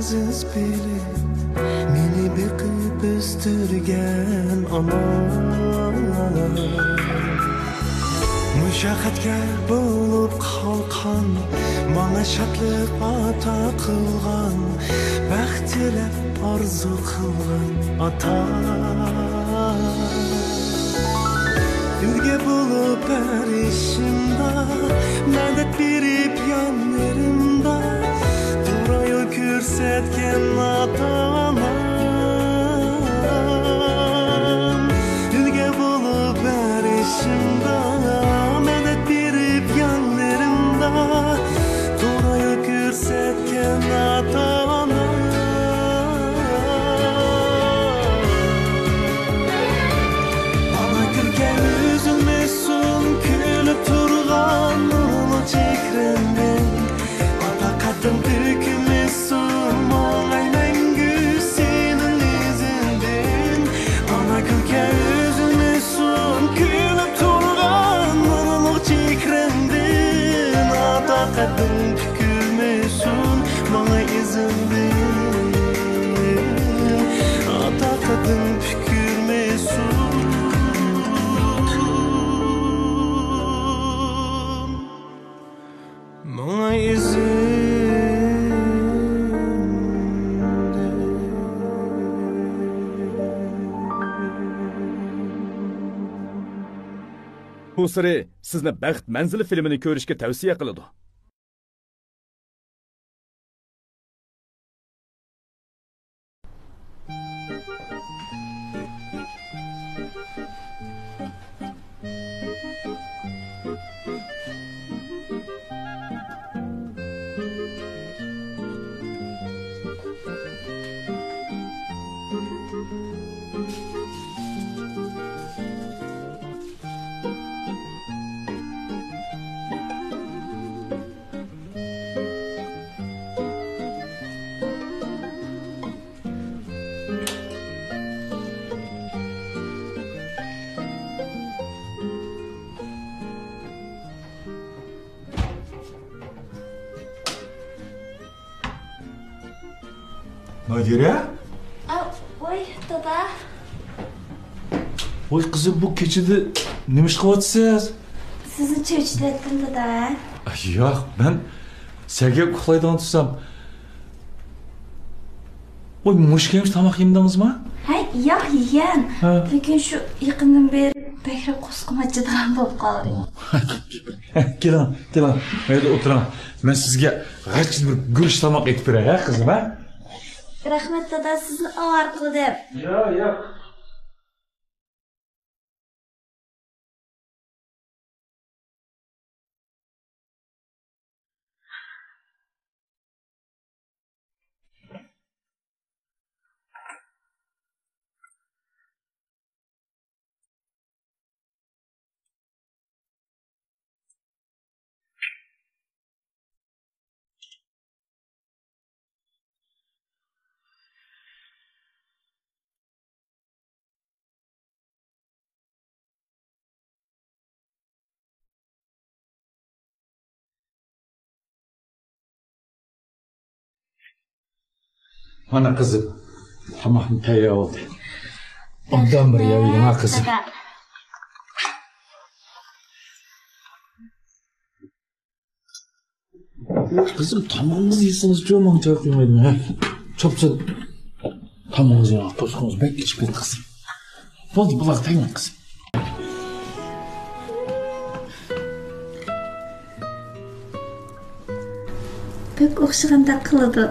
aziz bilib meni beqib o'stirgan ona mushaqqatga bo'lib qalqan bana shodlik ata qilgan baxt tilab orzu qilgan ota Ülge bulup erişimde Medet birip yanlarımda Durayı kürsetken atanam Ülge bulup erişimde Medet birip yanlarımda Durayı kürsetken atanam Bana gülgen üzülmesin Külüp turgan nurlu çekremden Ata kadın dökülmesin Mağay mengü senin izinden Bana gülgen üzülmesin Külüp turgan nurlu çekremden Ata kadın dökülmesin Mağay izinden Ata kadın dökülmesin Bana Bu siri sizni Baxt manzili filmini ko'rishga tavsiya qiladi. Nadire? Voy, dada. Voy kızım bu keçide nima ish qilyapsiz? Sizni cho'chitdim dada. Yo'q, ben senga uxlaydigan tursam. Voy mushkaymiz tomoq yemdingizmi? Ha, yo'q yegan. Lekin shu yaqindan beri bakra qo'sqimachchidan bo'lib qoldim. Keling, mayda o'tiring. Men sizga g'achchiz bir go'sht tomoq etib beray, ha qizim, ha? Rahmat dada, sizni ovar qildim. Yo'q. Mana kızım, tamam tayyor oldu. Ondan bir yavrum ha kızım. Kızım tamamınızı yesiniz çok mantıklı kıymaydım ha. Çopsun tamamınızı yana toskunuz bek içip et kızım. Oldu bulak tayma kızım. Pek o'xshaganda qiladi.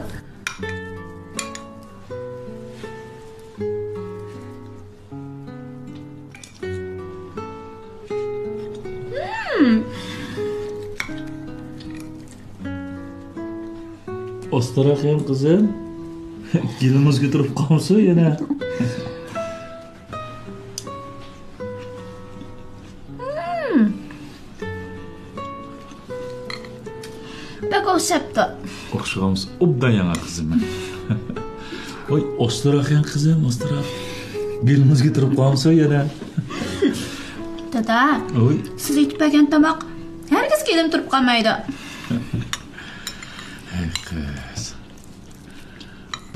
Ostarak hem kızım. Gelimiz götürüp kalmışsa yine. Bak o'xshabdi. O'xshamız obdan yana kızım. Oy, ostarak hem kızım, ostarak. Gelimiz götürüp kalmışsa yine. Dada. Oy. Siz yetmagan tomoq herkes kelib turib qolmaydi. Hey kız.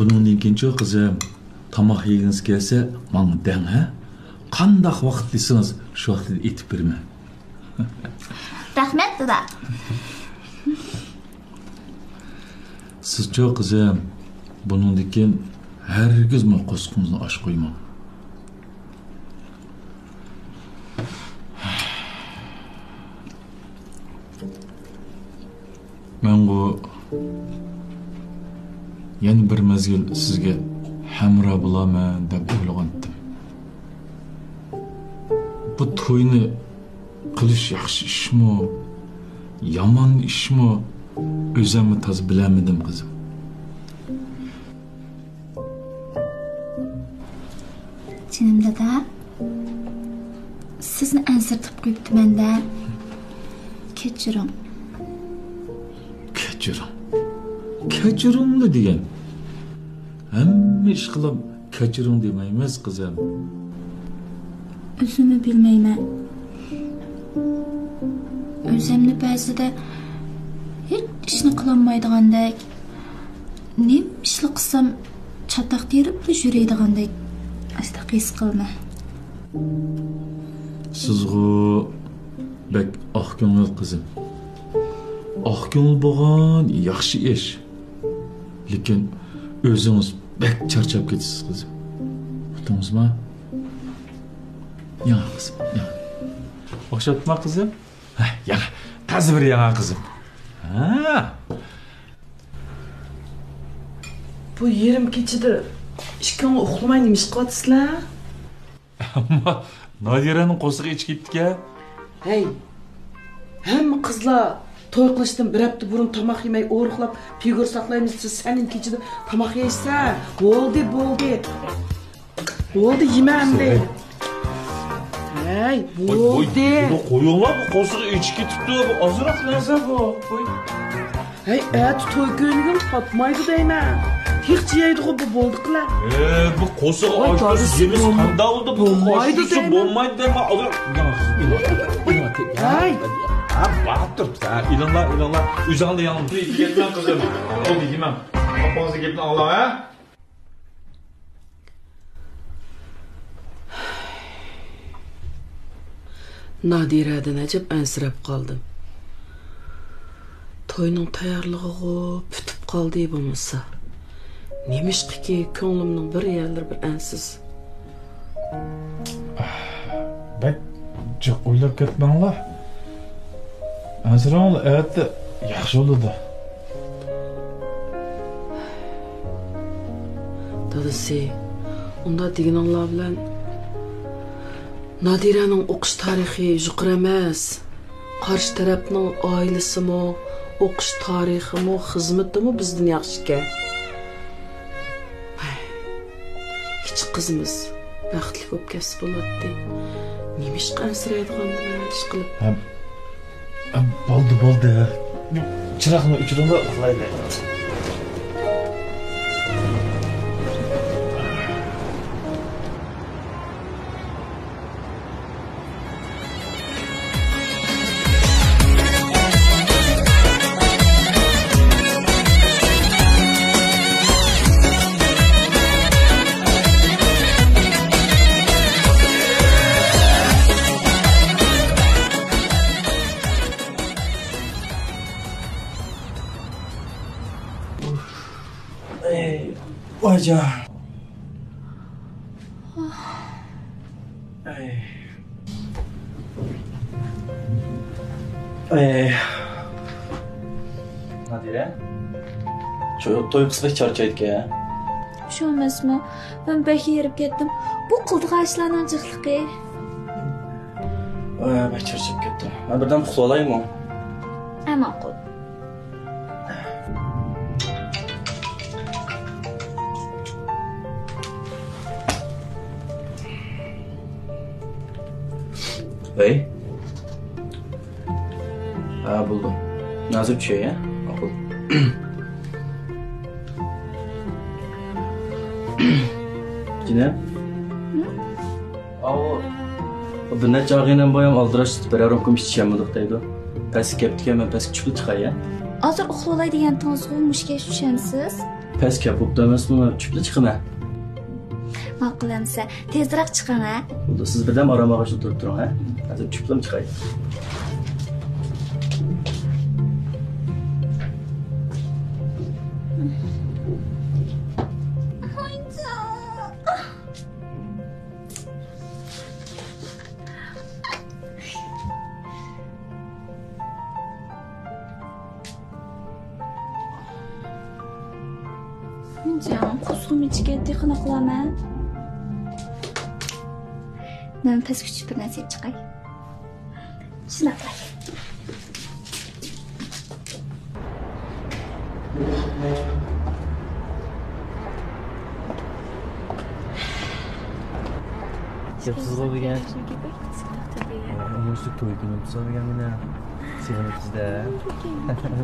Bunun keyin kızım, tamak yiyiniz gelse, bana den ha? Qandaq vaqt desiniz, şu vaqtda etib berman. Rahmat dada. Siz-chi qizim, bundan keyin hargiz men qo'sqingizni osh qo'yman. Men bu yana bir mezgil sizga hamroh bo'laman deb o'ylagandim. Bu to'yni qilish yaxshi ishmi, yomon ishmi, o'zimni toza bilamadim qizim. Canım dada, sizni ansirtib qo'yibdi-manda. Kechiring. Kechiringmi degan. Hamma ish qilib kechiring demaymiz qizim. O'zimni bilmayman. O'zimni ba'zida hech ishni qilolmaydigandek, nim ishni qilsam chataq terib yuraydigandek asta his qilman. Sizgu bek oq ko'ngil qizim. Oq ko'ngil bo'lgan yaxshi ish. Lekin o'zingiz bek charchab ketasiz qizim. Uqdingizmi? Yana qizim, yana. O'xshatma qizim? Yana, tazi bir yana qizim. Ha. Bu yerim kechida ishkon uxlamay nima ish qilyapsizlar? Ammo Nadiraning qo'sig'i ichib ketdi-ku. Hey. Hamma qizlar to'y qilishdan bir hafta burun tomoq yemay o'riqlab figur saqlaymiz. Siz sening kechida tomoq yeysa, bo'ldi. Bo'ldi yemamdi. Hey, bo'ldi. Bu qo'yinglar, bu qo'sig'i ichib ketibdi. Bu ozroq narsa bu. Qo'y. Hey, to'y ko'nglim qotmaydi deyman. Hech yeydi-ku bu bo'ldiqlar. Bu qo'sig'i ochib yemiz qanday bo'ldi? Bu qo'sig'i bo'lmaydi dema. Hey. Baktır. İlanlar. Üzerinde yanımda gitmem kızım. Oldu yemem. Kafanızı gitme Allah ha. Nadiradan acab ansirab qoldim. To'yning tayyorlig'i bitib qoldi bo'lmasa. Nemishqiki ko'nglimning bir yerlar bir ansiz. Bak, jiq o'ylab ketmanglar. Azrail erta yaxshi bo'ladi. Dadasi, unda deganinglar bilan Nadiraning o'qish tarixi yuqori emas. Qarshi tarafning oilasimi, o'qish tariximi, xizmatimi bizdan yaxshi ekan. Hech qizimiz baxtli bo'lib kasb bo'ladi. Nima ish qansiraydigan ish qilib. Bo'ldi. Chiroqni o'chirib uxlaydi. Vajah. Nadira? To'y qismi charchaydi ya. Shu emasmi? Men bek yerib ketdim. Bu qildiqashlarning jiqliqi. Bak charchab ketdim. Men birdan uxlab olaymi? Ma'qul. Hey. Buldum. Nazır bir şey ya. Akıl. Cinem. Bir neçe ağıyla boyam aldıraş beraber okumuş içeceğim deydi. Pes keptik hemen pes küçük çıkay ya. Hozir uxlolay degan to'ng'izga mushga tushamiz. Pes kapıp demez bunu. Çıkla çıkın ha. Ma'qulamsa, tezroq chiqing ha. Burada siz birden aramağa tutup durun ha. Hadi çıkla mı çıkayım? Can, quzg'im ichiga qana qilaman. Men past kuchli bir narsa yeb chiqay. Shunday qilay. Yapsız olgan. Umursuk to'y kuni tusagan meni. Sevinibsizda.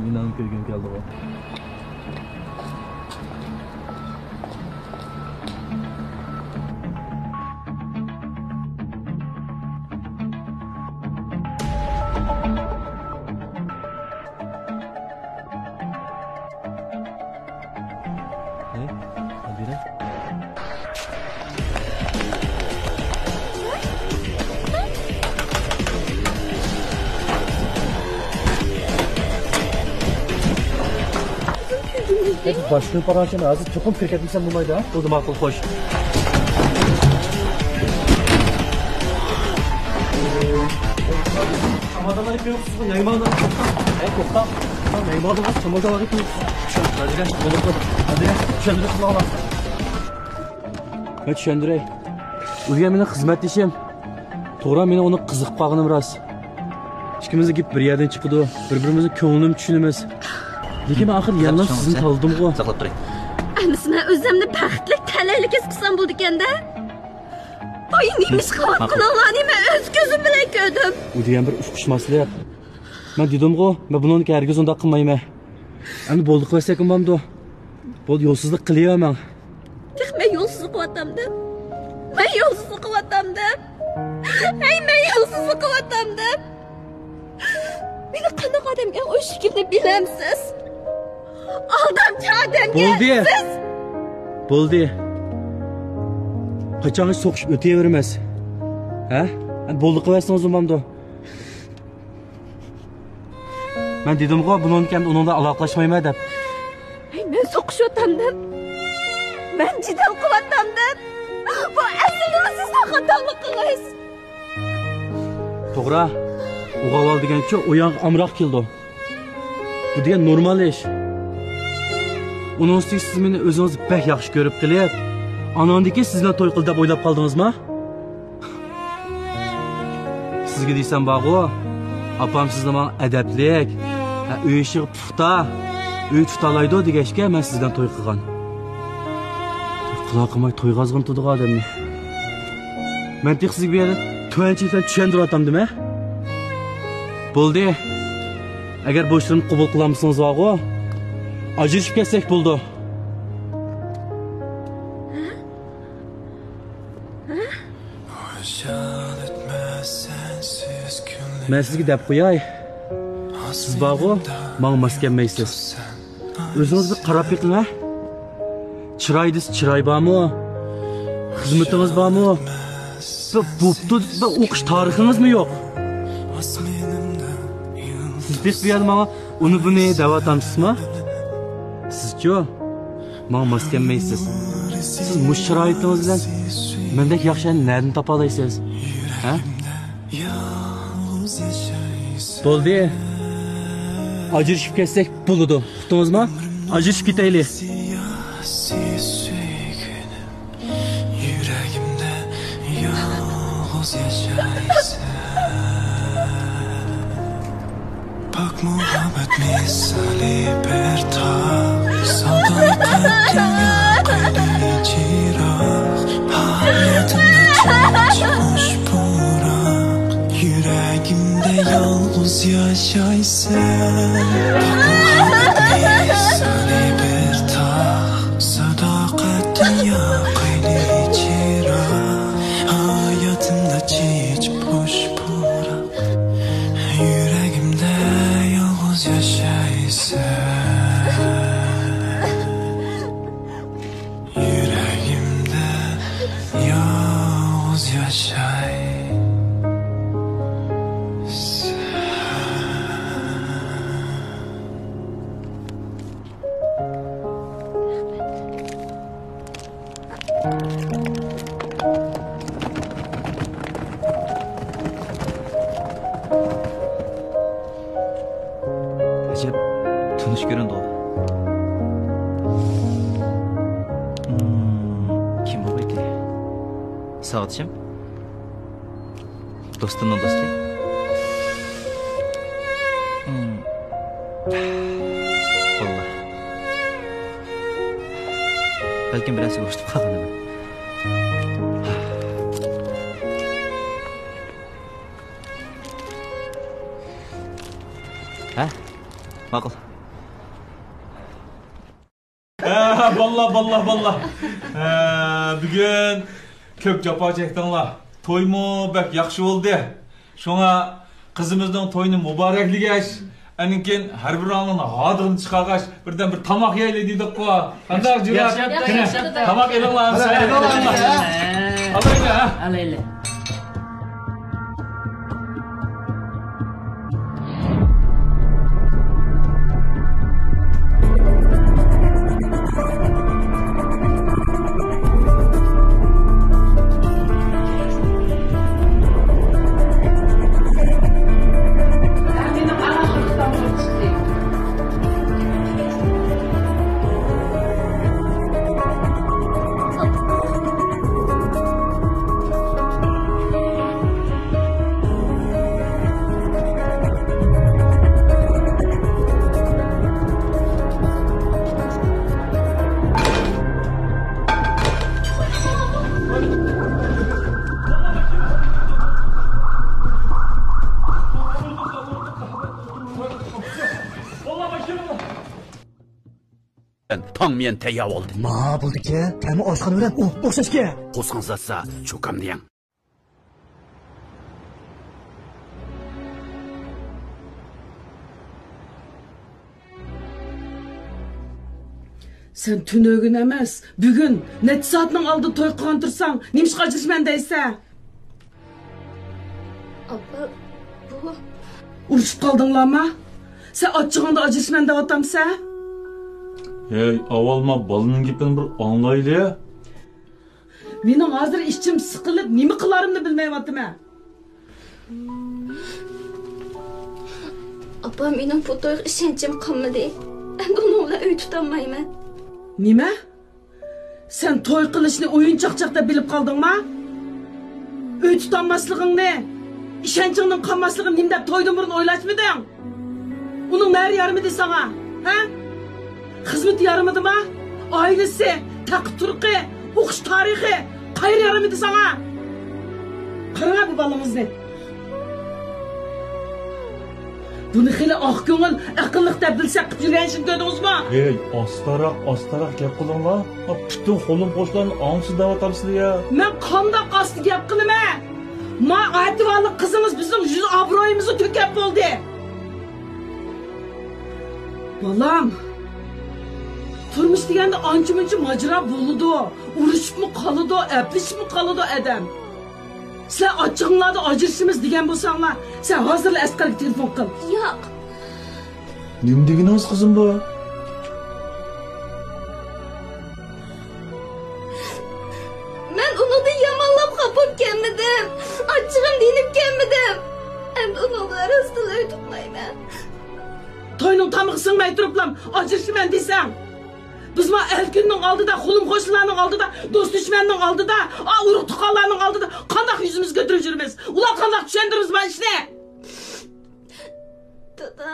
Meni ham ko'rgim keldi bu. Başını parançan ağzı çokum kirketmişsen bulmaydı ha. O zaman akıl hoş. Çamadanlar yapıyorsunuz mu? Yaymadan. Kokta. Yaymadan var. Çamadanlar yapıyorsunuz. Hadi gel. Hadi gel. Şöndürü kulağına. Evet Şöndürey. O'ziga meni xizmatdashim. To'g'ri meni uni qiziqib qolganim rost. Ikkimiz gap bir yerdan chiqdi. Bir-birimizni ko'nglim tushunamiz. Lekin axir yalnız sizni tanıdım-ku. Saqlab turing. Endi men o'zimni baxtli talaylik his qilsam bo'ldi ekanda. Voy, nima ish qilyapsizlarni men o'z ko'zim bilan ko'rdim. U degan bir uqishmaslik. Men dedim-ku, men buni hargiz unda qilmayman. Endi bo'ldi qilsak hamdu. Bo'ldi yo'lsizlik qilyapman. Men yo'lsizlik qilyapamda. Men yo'lsizlik qilyapamda. Hey, men yo'lsizlik qilyapamda. Meni qanaqa odamga o'shikimni bilamsiz? Aldamchi odamga. Bo'ldi. Qachon so'qishib o'taveramiz. Ha? Bo'ldi qilyapsiz o'zimamda. Men dedim-ku, buni ham uningda aloqalashmayman deb. Hey, men so'qishyapamdim. Men jidal qilyapamdim. Bu aslida siz xatolik qilasiz. To'g'ri. O'g'aval degancha o'yan amroq keldi. Bu degan normal ish. Uning ustiga siz meni o'zingiz pek yaxshi ko'rib qilib, anandiki sizlar to'y qil deb o'ylab qoldingizmi? Sizga deysam ba'g'u, opam sizni men adablik, uy ishi puxta, uy tutalaydi degashga men sizdan to'y qilgan. Quloq qilmay to'y qazg'in turdigan odamni. Men sizga bu yerda to'yinchilikdan tushuntiryapamdim-a? Bo'ldi. Agar bo'shlarni qabul qilamsiz ba'g'u, ajrashib ketsak bo'ldi. Men sizga deb qo'yay. Siz ba'g'u, menga mos kelmaysiz. O'zingiz bir qarab yiqing-a. Chiroyingiz chiroy bormi? Xizmatingiz bormi? Bo'pti, o'qish tarixingizmi yo'q? Siz pek bir yerda uni buni da'vatamsizmi? Sizchi? Men mos kelmaysiz. Siz mush sharoitingiz bilan mendek yaxshini nerdan topa olasiz? Ha? Bo'ldi. Ajrashib ketsak bo'ladi. Uqdingizmi? Ajrashib ketaylik. Yuragimda yolg'iz yashaysan. Pak muhabbet misali bir tog', sadoqatning yoqadi chiroq. Hayotimda cho'ch puroq, yuragimda yolg'iz yashaysan. Pak muhabbet misali bir tog', sadoqatning yoqadi chiroq. Hayotimda cho'ch puroq, yuragimda yolg'iz yashaysan. Acep, tanış göründü o. Kim bu peki? Sağatçım? Dostunun dostu. Vallahi. Belki biraz boşluk kaldı. Ha? Ma'qul. Vallah. Bugün köp japa çekdinglar. Toymu bek yaxshi bo'ldi. Şoňa kızımızın toyunu mübarekligeç. Aninkin her bir anını hadırını çıkargaç. Birden bir tamak yaylı dedik ko. Kandak jürat. Tamak elinlar. Alayla ha. Alayla. Tangmen tayyor oldi. Ma bo'ldi-ki, qani oshxona bilan o'xshashga. Qo'sqin satsa, cho'kam deng. Sen tünögün emas, bugün net saatning oldi to'y qilgan tursang, nimishqa ajrashman deysa? Abba, bu Urushib qoldinglarmi? Sen ochchig'ingda ajrashman deb otamsan? Hey, avalma balının gipini bir anlaylı. Mening hozir ichim siqilib, nima qilarimni bilmayapman. Abba, mening bu to'yga ishonchim qolmadi. Endi uni bilan uy tutolmayman. Nima? Sen to'y qilishni o'yinchoqchoq deb bilib qoldingmi? Uy tutolmasligingni, ishonchingning qolmasligini nim deb to'ydan burun o'ylashmiding? Uning nari yarmidi sana? Ha? Xizmat yarımıdımı? Ailesi, taqib turqi, o'qish tarixi qayerga yaramidi sana? Qarang bu balamizni. Buni xili oq ko'ngil, aqlliq deb bilsak qilib yurganishni ko'rdingizmi? Hey, ostaroq gap qilinglar. Butun qo'lim qo'shlarni ongsiz da'vatamsiz ya. Men qandoq osti gap qilaman? Ma aytibali qizimiz bizning yuz obro'yimizni to'kab bo'ldi. Bolam, turmush deganda ancha-muncha majra bo'ladi. Urushibmi qoladi, aplishibmi qoladi adam. Sizlar ochchig'inglarda ajrashimiz degan bo'lsanglar, sen hozirla Asqarga telefon qil. Yo'q. Nima deganingiz qizim bu? Men uni yomonlab qopib kelmadim. Ochchig'im dinib kelmadim. Endi uni orasida tutmayman. To'yning tamig'i singmay turiblam, ajrashiman desang. Biz ma el günning oldida, xulim qo'shnilarning oldida, do'st dushmanning oldida, urug' tuqqanlarning oldida qanday yuzimiz ko'tarib yurimiz? Ular qanday tushundirimiz mana ishni? Dada.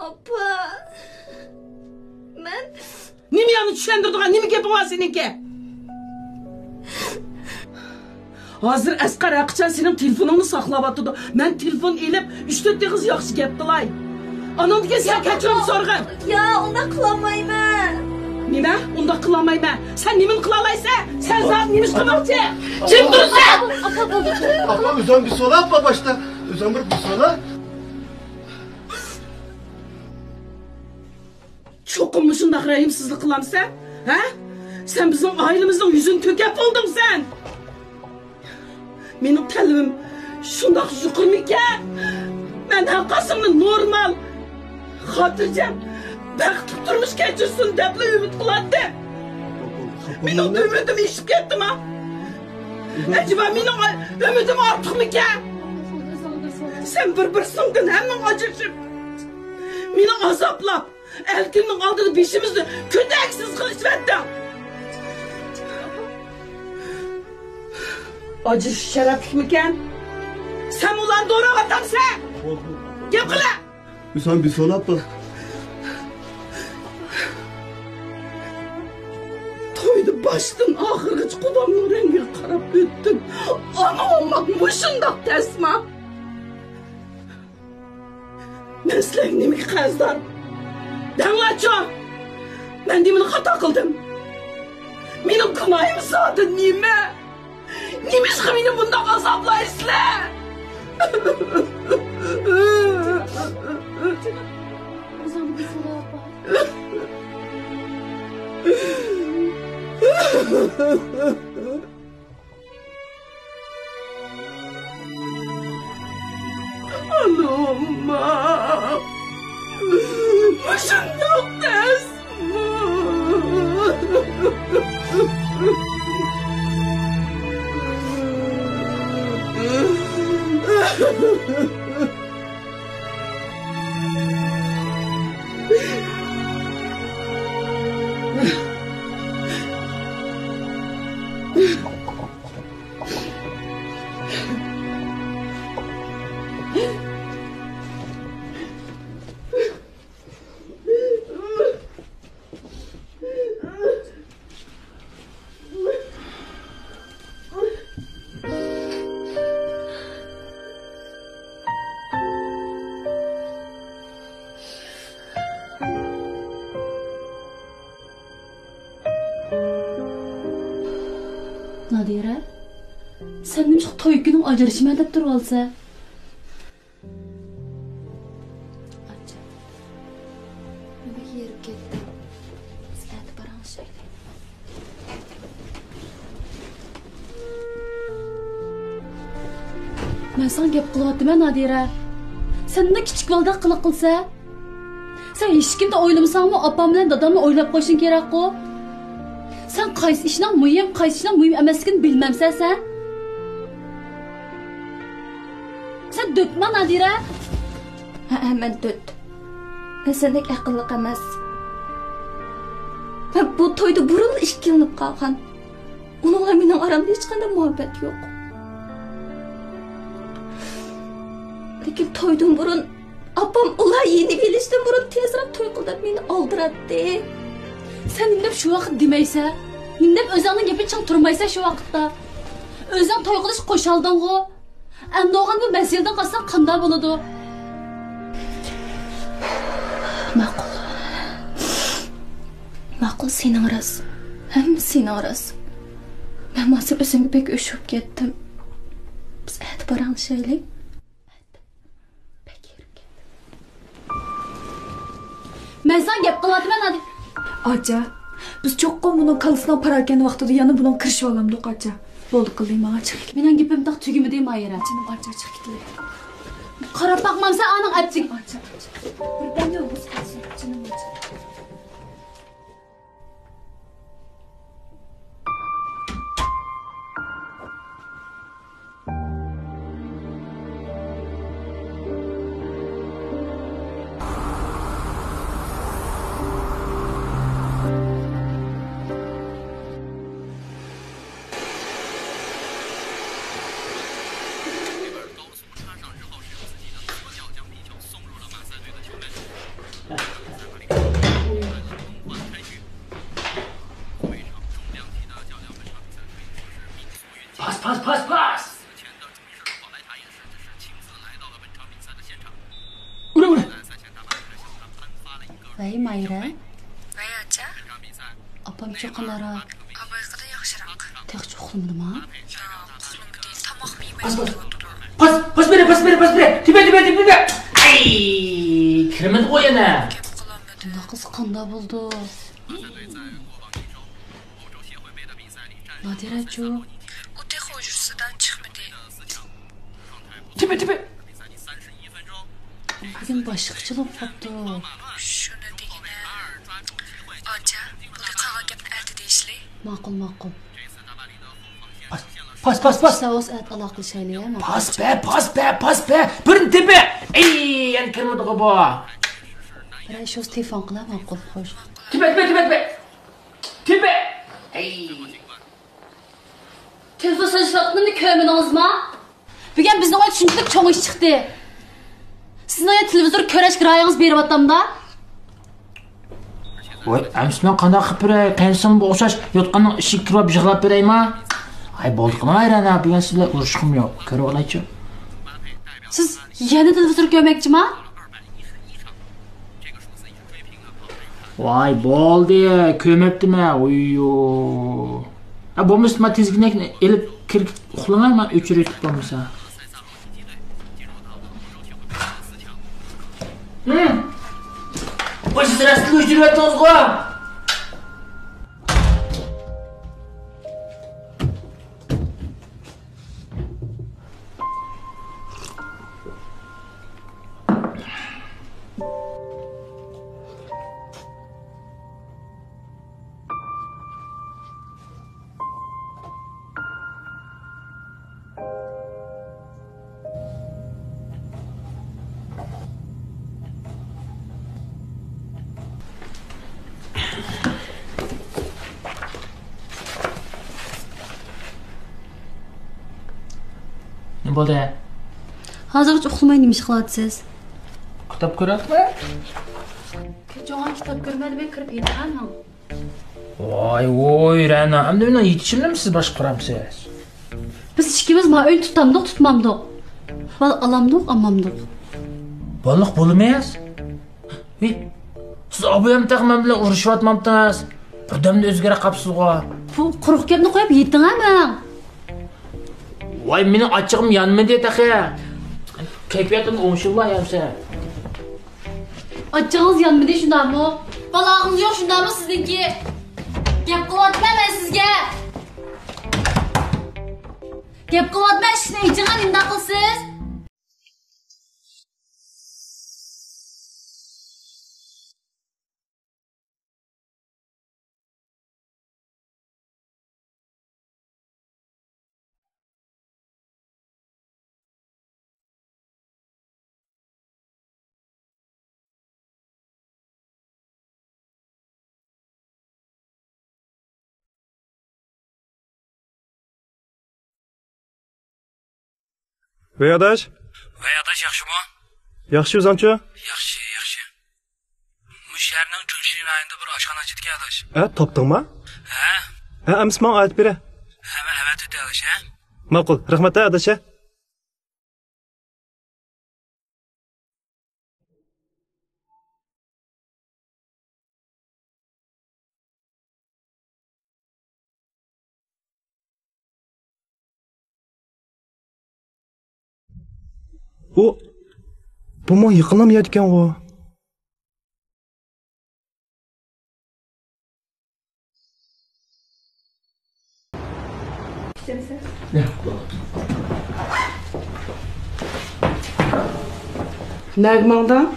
Appa. Men nima yana tushundirdigan, nima gaping bor seninki? Hozir Asqar Aqchan sening telefoningni saqlab atdi. Men telefon elib 3-4 qiz yaxshi gap qilay. Anamga sen kechirim so'rg'in. Ya, unda qilmayman. Nima? Unda qilmayman. Sen nimani qila olaysan? Sen zot nimish qilmoqchi? Kim tursan? Apam o'zim bir so'rab boshda. O'zim bir so'rab. Cho'qimmi shunday rahimsizlik qilamsan? Ha? Sen bizning oilamizning yuzini to'kab bo'lding sen. Mening talabim shunday yuqurmikan? Men haqqasimni normal xotirjam baxtli turmush kechirsin deb umid qilardim. Mening ümidim işib ketdimi? Acaba mening ümidim ortiqmikan? Sen bir so'ngdan hammang ajrashib, meni azoblab, elkinning oldida beshimizni ko'taksiz qilishvatding. Ajrish sharaflikmikan? Sen ulan doğru adamsan. Gel qila. Sen bir so'rab bak. Toydu baştan ahırgıç kudamın rengi qarab o'tdim. Ana olmak mushundoq tasma. Men sizlarga nimaga qarzdorim? Danglacho. Men nimani xato qildim? Mening gunohim zodi nima? Nimishqa meni bundoq azoblaysizlar? Anamma. Mushundoq tasma. Nadira, sen nimishqa to'y kuning ajrashman deb turib olsa? Acha. Nimaga yerib ketdi? Sizlarni barangshaydi. Men sen gap qilyapman Nadira. Sen nima kichik bolda qiliq qilsa? Sen hech kimni o'ylamasanmi, opam bilan dadamni o'ylab qo'yishing kerak-ku. Sen qaysi ishning muhim, qaysi ishning muhim emasligini bilmamsan sen? Sen dötma Nadira. Ha, men döt. Men sendek aqlli emas. Ben bu to'yda burun ikkilanib qolgan. Onunla mening aramda hech qanday muhabbet yo'q. Lekin to'ydan burun opam ular yeni kelishdan burun tezroq to'y qilib meni oldiratdi. Sen indep şu vaqt demaysan, indep o'zingning gapini ching turmaysan şu vaqtda. O'zing to'y qilish qo'shalding-ku. Endi o'g'an bu masaladan qolsang qanday bo'ladi? Ma'qul. Ma'qul sening rost. Hem sening rost. Men mas'ul o'zimga pek o'shib ketdim. Biz aytib barangshaylik. Men sen gap qilyapman hadi. Acha, biz cho'qqon bunun kalısından pararken vaqtida yana bunun kirishib olamdik acha. Bo'ldi qilding menga chiqib. Mening gapim taq tugimidi Mayra. Canım acha chiqib ketdi. Qarab baqmamsan aning aytding. Acha. Ben de o'z qalsin, canım acha. Pas. Ura. Vay Mayra. Vay acha. Apam cho'qinara. Abayqida yaxshiroq. Texchi uxlamadimi? Tomoq yemay. Pas bere. Tipe. Ay! Kirmedi qo'y yana. Bunda qiz qanday bo'ldi? Nadira-chu. O'te hujursidan chiqmadi. Tipe. Bugün boshqacha bo'lib qopti. Shuni degina. Acha, bu qog'oz gapni aytdi deyishli. Ma'qul. Pas. Savos at aloqalashaylik. Pas be. Birin tepe. Ey, yani kirmedi bu. Biray shu telefon qila ma'qul, xo'sh. Tepe. Ey. Telefon so'rash vaqtini ko'rmadingizmi? Bugun bizning oy tushunchlik cho'ng ish chiqdi. Sizning televizor ko'rishga ra'yingiz beryaptimda. Voy, amsman qanday qilib beray? Qansin bu o'xshash yotqanning ishik kirib yig'lab beraymi? Ay, bo'ldi qilmayran, bugun sizlar urushim yo'q. Ko'rib olaychi. Siz yana televizor ko'rmoqchimi? Voy, bo'ldi, ko'mabdimi? Uyyo. Bo'lmasa tezginakni elib kirib uxlamayman, o'chirib bo'lmasa. Voy, siz rastli o'chiryapsizmi? Ne bo'ldi? Hozircha uxlamay nima ish qilyapsiz? Kitob ko'ryapmi? Jo'g'an kitob ko'rmadi, kirib yetaman. Voy, Ra'no, endi buni yetishimni siz boshqaramsiz? Biz ikkimiz ma'ul tutamdiq, tutmamdiq. Val alamdiq, ammamdiq. Bolliq bo'lmaysiz? Siz obuyam taqman bilan urushyapmamsiz. Birdamda o'zgara qapsiz-ku. Bu quruq gapni qo'yib yetingami? Voy, meni ochig'im yanmadi taqa. Kayfiyatim o'ngshilmayapsa. Ochig'ingiz yanmadi shundami? Balog'ingiz yo'q shundami sizniki? Gap qilyapman sizga. Gap qilyapman, ishni ichigan inda qilsiz. Voy adash, yaxshimi? Yaxshi o'zingchi? Yaxshi. Musharning Junshi rayonida bir oshxona ochgan adash. Topdingmi? Ha, amsman aytib bera. Evet adash, ha? Ma'qul, rahmat adash. Bu mo yiqilamayotgan o. Nagmangdan?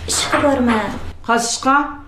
İşqa borman. Qaysi ishqa?